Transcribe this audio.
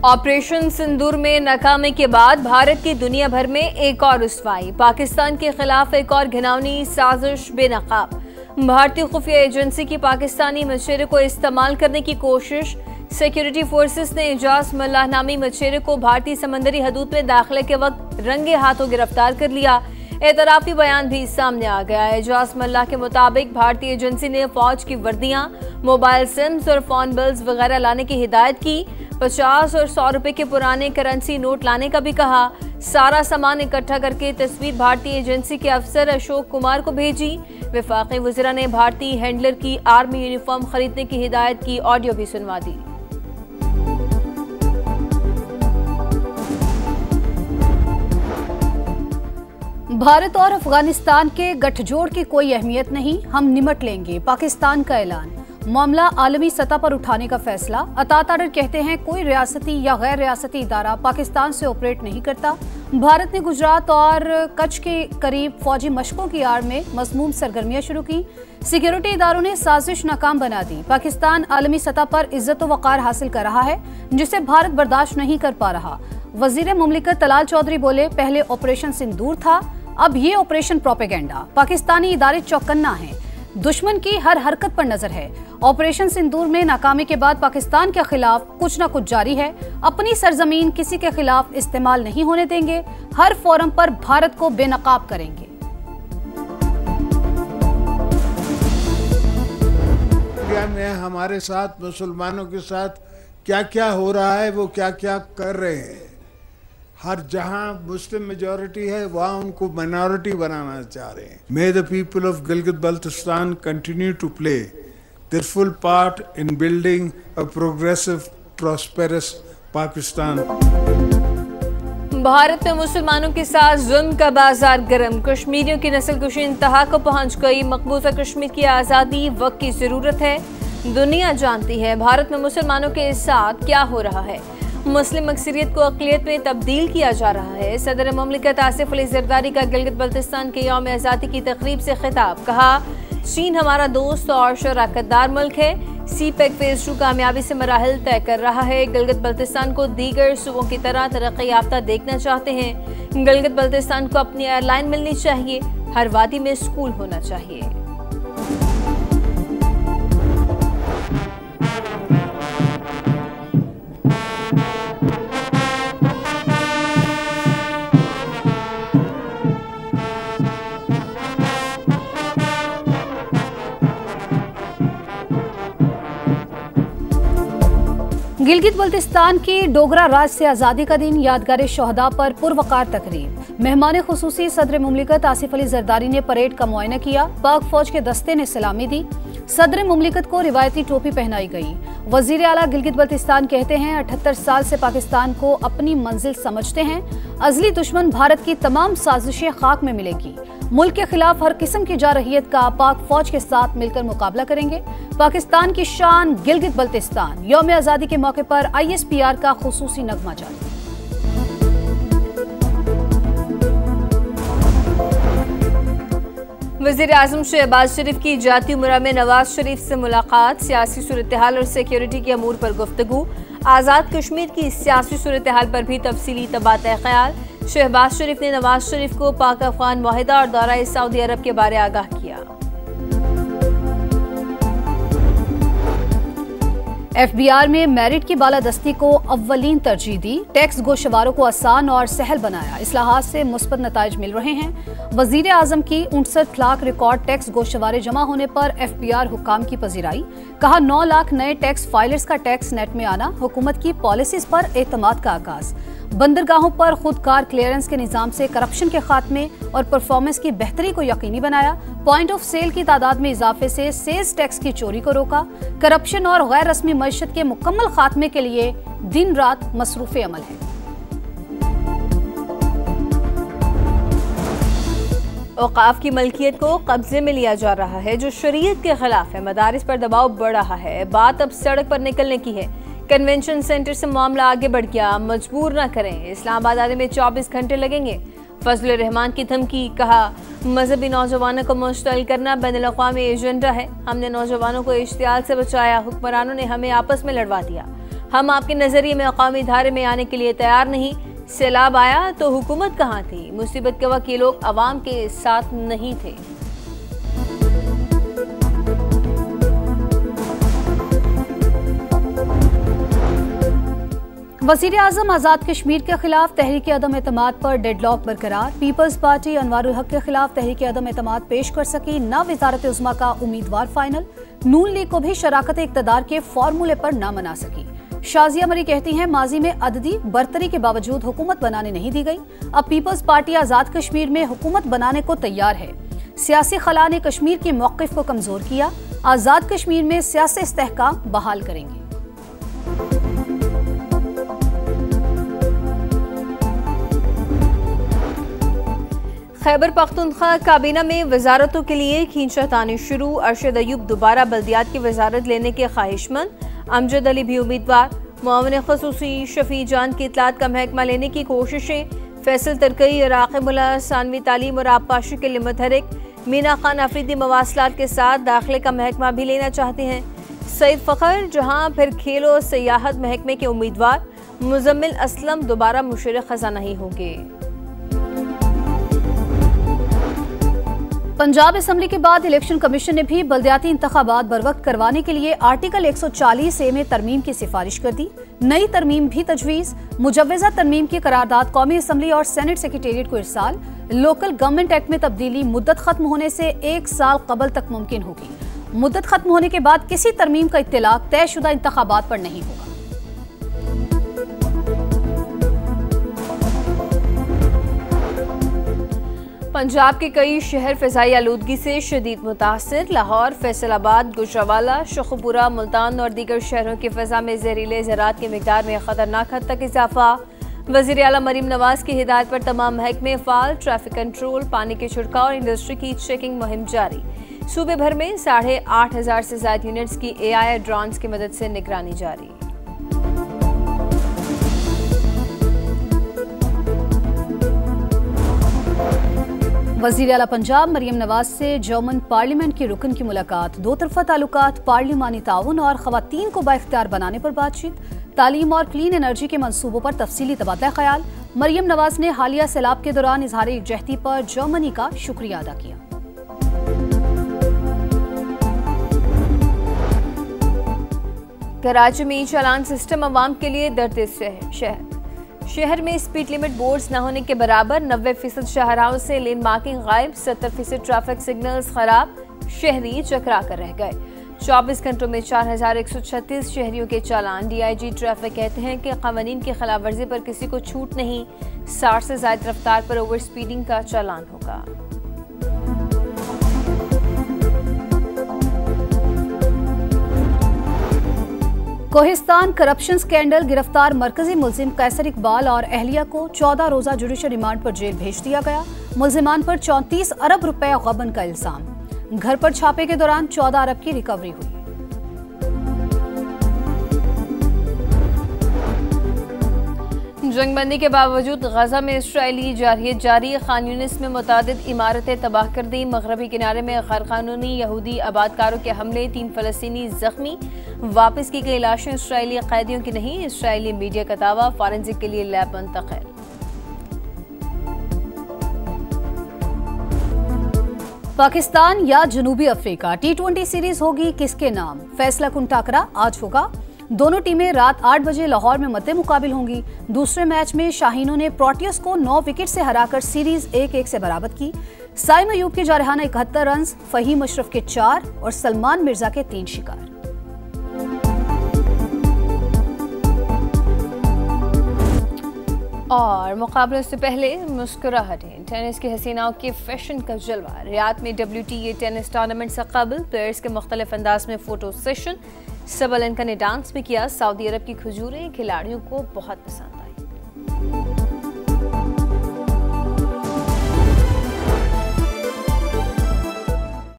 Operation सिंदूर में नाकामी के बाद भारत की दुनिया भर में एक और रुसवाई। पाकिस्तान के खिलाफ एक और घिनौनी साजिश बेनकाब। भारतीय खुफिया एजेंसी की पाकिस्तानी मछेरे को इस्तेमाल करने की कोशिश। सिक्योरिटी फोर्सेस ने एजाज मल्लाह नामी मछेरे को भारतीय समंदरी हदूद में दाखिले के वक्त रंगे हाथों गिरफ्तार कर लिया। एतराफी बयान भी सामने आ गया है। एजाज मल्लाह के मुताबिक भारतीय एजेंसी ने फौज की वर्दियां, मोबाइल सिम्स और फोन बिल्स वगैरह लाने की हिदायत की। 50 और 100 रुपए के पुराने करेंसी नोट लाने का भी कहा। सारा सामान इकट्ठा करके तस्वीर भारतीय एजेंसी के अफसर अशोक कुमार को भेजी। वफाकी वज़ीरा ने भारतीय हैंडलर की आर्मी यूनिफॉर्म खरीदने की हिदायत की ऑडियो भी सुनवा दी। भारत और अफगानिस्तान के गठजोड़ की कोई अहमियत नहीं, हम निमट लेंगे, पाकिस्तान का ऐलान। मामला आलमी सतह पर उठाने का फैसला। अतात आर्डर कहते हैं कोई रियासती या गैर रियासती इदारा पाकिस्तान से ऑपरेट नहीं करता। भारत ने गुजरात और कच्छ के करीब फौजी मशकों की आड़ में मज़मूम सरगर्मियां शुरू की। सिक्योरिटी इदारों ने साजिश नाकाम बना दी। पाकिस्तान आलमी सतह पर इज्जत व वक़ार हासिल कर रहा है, जिसे भारत बर्दाश्त नहीं कर पा रहा। वजीर मुमलिकत तलाल चौधरी बोले, पहले ऑपरेशन सिंदूर था, अब ये ऑपरेशन प्रोपेगेंडा। पाकिस्तानी इदारे चौकन्ना हैं, दुश्मन की हर हरकत पर नजर है। ऑपरेशन सिंदूर में नाकामी के बाद पाकिस्तान के खिलाफ कुछ न कुछ जारी है। अपनी सरजमीन किसी के खिलाफ इस्तेमाल नहीं होने देंगे, हर फोरम पर भारत को बेनकाब करेंगे। में हमारे साथ मुसलमानों के साथ क्या क्या हो रहा है, वो क्या क्या कर रहे हैं। हर जहां मुस्लिम मेजॉरिटी है वहां उनको माइनॉरिटी बनाना चाह रहे हैं। May the people of Gilgit Baltistan continue to play their full part in building a progressive prosperous Pakistan. Bharat में मुसलमानों के साथ जुल्म का बाजार गर्म। कश्मीरियों की नस्लकुशी इंतहा को पहुंच गई। मकबूजा कश्मीर की आज़ादी वक्त की जरूरत है। दुनिया जानती है भारत में मुसलमानों के साथ क्या हो रहा है। मुस्लिम अक्सरियत को अक़लियत में तब्दील किया जा रहा है। सदर मुमलिकत आसिफ अली ज़रदारी का गिलगित बल्तिस्तान के यौम आज़ादी की तक़रीब से खिताब। कहा, चीन हमारा दोस्त और शराकतदार मुल्क है। CPEC फेज़ 2 कामयाबी से मराहिल तय कर रहा है। गिलगित बल्तिस्तान को दीगर सूबों की तरह तरक्की याफ्ता देखना चाहते हैं। गिलगित बल्तिस्तान को अपनी एयरलाइन मिलनी चाहिए। हर वादी में स्कूल होना चाहिए। गिलगित बल्तिस्तान की डोगरा राज से आज़ादी का दिन, यादगार शोहदा पर पुरवकार तकरीब। मेहमान खुसूसी सदर मुमलिकत आसिफ अली ज़रदारी ने परेड का मुआयना किया। पाक फौज के दस्ते ने सलामी दी। सदर मुमलिकत को रिवायती टोपी पहनाई गई। वजीर आला गिलगित बल्तिस्तान कहते हैं 78 साल से पाकिस्तान को अपनी मंजिल समझते हैं। अजली दुश्मन भारत की तमाम साजिशें खाक में मिलेगी। मुल्क के खिलाफ हर किस्म की जारहियत का पाक फौज के साथ मिलकर मुकाबला करेंगे। पाकिस्तान की शान गिलगित बल्तिस्तान। यौम आज़ादी के मौके पर ISPR का खुसूसी नगमा जारी। वज़ीर आज़म शहबाज शरीफ की जाती उमरा में नवाज शरीफ से मुलाकात। सियासी सूरत-ए-हाल और सिक्योरिटी के अमूर पर गुफ्तगू। आज़ाद कश्मीर की सियासी सूरत-ए-हाल पर भी तफसीली तबादला ख्याल। शहबाज शरीफ ने नवाज शरीफ को पाक अफगान मुआहिदा और दौरा सऊदी अरब के बारे आगाह किया। FBR में मेरिट की बालादस्ती को अव्वलीन तरजीह दी। टैक्स गोशवारों को आसान और सहल बनाया। इस्लाहात से मुस्बत नताइज मिल रहे हैं। वजीर आजम की 59 लाख रिकॉर्ड टैक्स गोशवारे जमा होने पर FBR हुकाम की पजीराई। कहा, 9 लाख नए टैक्स फाइलर्स का टैक्स नेट में आना। हुकूमत की पॉलिसीज पर एतमाद का आगाज। बंदरगाहों पर खुदकार क्लियरेंस के निजाम से करप्शन के खात्मे और परफॉर्मेंस की बेहतरी को यकीनी बनाया। पॉइंट ऑफ सेल की तादाद में इजाफे से सेल्स टैक्स की चोरी को रोका। करप्शन और गैर रस्मी मईशत के मुकम्मल खात्मे के लिए दिन रात मसरूफ़ अमल है। औकाफ की मलकियत को कब्जे में लिया जा रहा है, जो शरीयत के खिलाफ है। मदारिस पर दबाव बढ़ रहा है। बात अब सड़क पर निकलने की है। कन्वेंशन सेंटर से मामला आगे बढ़ गया। मजबूर न करें, इस्लामाबाद आने में 24 घंटे लगेंगे। फजल रहमान की धमकी। कहा, मजहबी नौजवानों को मुश्तल करना बैनुल-अक़वामी एजेंडा है। हमने नौजवानों को इश्तियाल से बचाया, हुक्मरानों ने हमें आपस में लड़वा दिया। हम आपके नजरिए में अक़वामी धारे में आने के लिए तैयार नहीं। सैलाब आया तो हुकूमत कहाँ थी? मुसीबत के वक्त ये लोग अवाम के साथ नहीं थे। वज़ीर आज़म आज़ाद कश्मीर के खिलाफ तहरीक अदम एतमाद पर डेडलॉक बरकरार। पीपल्स पार्टी अनवारुल हक के खिलाफ तहरीक अदम एतमाद पेश कर सकी न वज़ारत उज़्मा का उम्मीदवार फाइनल। नून लीग को भी शराकत इक़्तिदार के फॉर्मूले पर न मना सकी। शाजिया मरी कहती हैं माजी में अददी बरतरी के बावजूद हुकूमत बनाने नहीं दी गई। अब पीपल्स पार्टी आज़ाद कश्मीर में हुकूमत बनाने को तैयार है। सियासी खला ने कश्मीर के मौक़िफ़ को कमजोर किया। आज़ाद कश्मीर में सियासी इस्तेहकाम बहाल करेंगे। खैबर पख्तूनख्वा काबीना में वजारतों के लिए खींचातानी शुरू। अरशद अयूब दोबारा बल्दियात की वजारत लेने के ख्वाहिशमंद। अमजद अली भी उम्मीदवार। मुआविन ख़ुसूसी शफी जान की इतलात का महकमा लेने की कोशिशें। फैसल तरकई राक़िबुल्लाह सानवी तालीम और आबपाशी के लिए मुतहरिक। मीना खान अफरीदी मवासलात के साथ दाखिले का महकमा भी लेना चाहते हैं। सईद फ़खर जहां फिर खेल और सियाहत महकमे के उम्मीदवार। मुजम्मिल असलम दोबारा मुशीर ख़ज़ाना ही होंगे। पंजाब असम्बली के बाद इलेक्शन कमीशन ने भी बल्दियाती इंतखाबात बरवक्त करवाने के लिए आर्टिकल 140A में तरमीम की सिफारिश कर दी। नई तरमीम भी तजवीज़। मुजव्वज़ा तरमीम की करारदाद कौमी असम्बली और सेनेट सेक्रेटेरिएट को इरसाल। लोकल गवर्नमेंट एक्ट में तब्दीली मुद्दत खत्म होने से 1 साल कबल तक मुमकिन होगी। मुद्दत खत्म होने के बाद किसी तरमीम का इत्तलाक तयशुदा इंतखाबात पर नहीं होगा। पंजाब के कई शहर फ़िज़ाई आलूदगी से शदीद मुतासिर। लाहौर, फैसलाबाद, गुजरावाला, शखुपुरा, मुल्तान और दीगर शहरों की फ़ज़ा में जहरीले ज़रात की मिक़दार में ख़तरनाक हद तक इजाफा। वज़ीर आला मरीम नवाज की हिदायत पर तमाम महकमे फ़ाल। ट्रैफिक कंट्रोल, पानी के छिड़काव और इंडस्ट्री की चेकिंग मुहिम जारी। सूबे भर में 8,500 से ज़ायद यूनिट्स की AI ड्रोन्स की मदद से निगरानी जारी। वज़ीर आला पंजाब मरीम नवाज से जर्मन पार्लियामेंट की रुकन की मुलाकात। दो तरफा ताल्लुकात, पार्लिमानी ताउन और ख़वातीन को बाइख्तियार बनाने पर बातचीत। तालीम और क्लीन एनर्जी के मंसूबों पर तफसीली तबादला ख्याल। मरीम नवाज ने हालिया सैलाब के दौरान इजहार यकजहती पर जर्मनी का शुक्रिया अदा किया। कराची में चालान सिस्टम अवाम के लिए दर्द शहर में स्पीड लिमिट बोर्ड्स न होने के बराबर। 90% शाहराहों से लेन मार्किंग गायब। 70% ट्रैफिक सिग्नल्स खराब। शहरी चकरा कर रह गए। 24 घंटों में 4136 शहरियों के चालान। DIG ट्रैफिक कहते हैं कि कानून की खिलाफ वर्जी पर किसी को छूट नहीं। 60 से ज्यादा रफ्तार पर ओवर स्पीडिंग का चालान होगा। Kohistan corruption scandal. गिरफ्तार मरकजी मुल्जिम कैसर इकबाल और अहलिया को 14 रोजा जुडिशल रिमांड पर जेल भेज दिया गया। मुल्जिमान पर 34 अरब रुपए गबन का इल्जाम। घर पर छापे के दौरान 14 अरब की रिकवरी हुई। जंगबंदी के बावजूद गजा में इसराइली जारहियत जारी। खान यूनिस में मुतादिद इमारतें तबाह कर दी। मगरबी किनारे में गैरकानूनी यहूदी आबादकारों के हमले। 3 फलस्तीनी जख्मी। वापस की गई लाशें इसराइली कैदियों की नहीं। इसराइली मीडिया का दावा। फॉरेंसिक के लिए लैब मुंतकिल। पाकिस्तान या जनूबी अफ्रीका, T20 सीरीज होगी किसके नाम? फैसला कुन टाकरा आज होगा। दोनों टीमें रात 8 बजे लाहौर में मद्दे मुकाबिल होंगी। दूसरे मैच में शाहीनों ने प्रोटियस को 9 विकेट से हराकर सीरीज 1-1 से बराबर की। साइम अयूब के जारहाना 71 रन, फहीम अशरफ के 4 और सलमान मिर्जा के 3 शिकार। और मुकाबले से पहले मुस्कुराहटें। टेनिस की हसीनाओं के फैशन का जलवा। रियाद में WTA टेनिस टूर्नामेंट से कबल प्लेयर्स के मुख्तलिफ अंदाज में फोटो सेशन। सबा ने डांस भी किया। सऊदी अरब की खजूरें खिलाड़ियों को बहुत पसंद आई।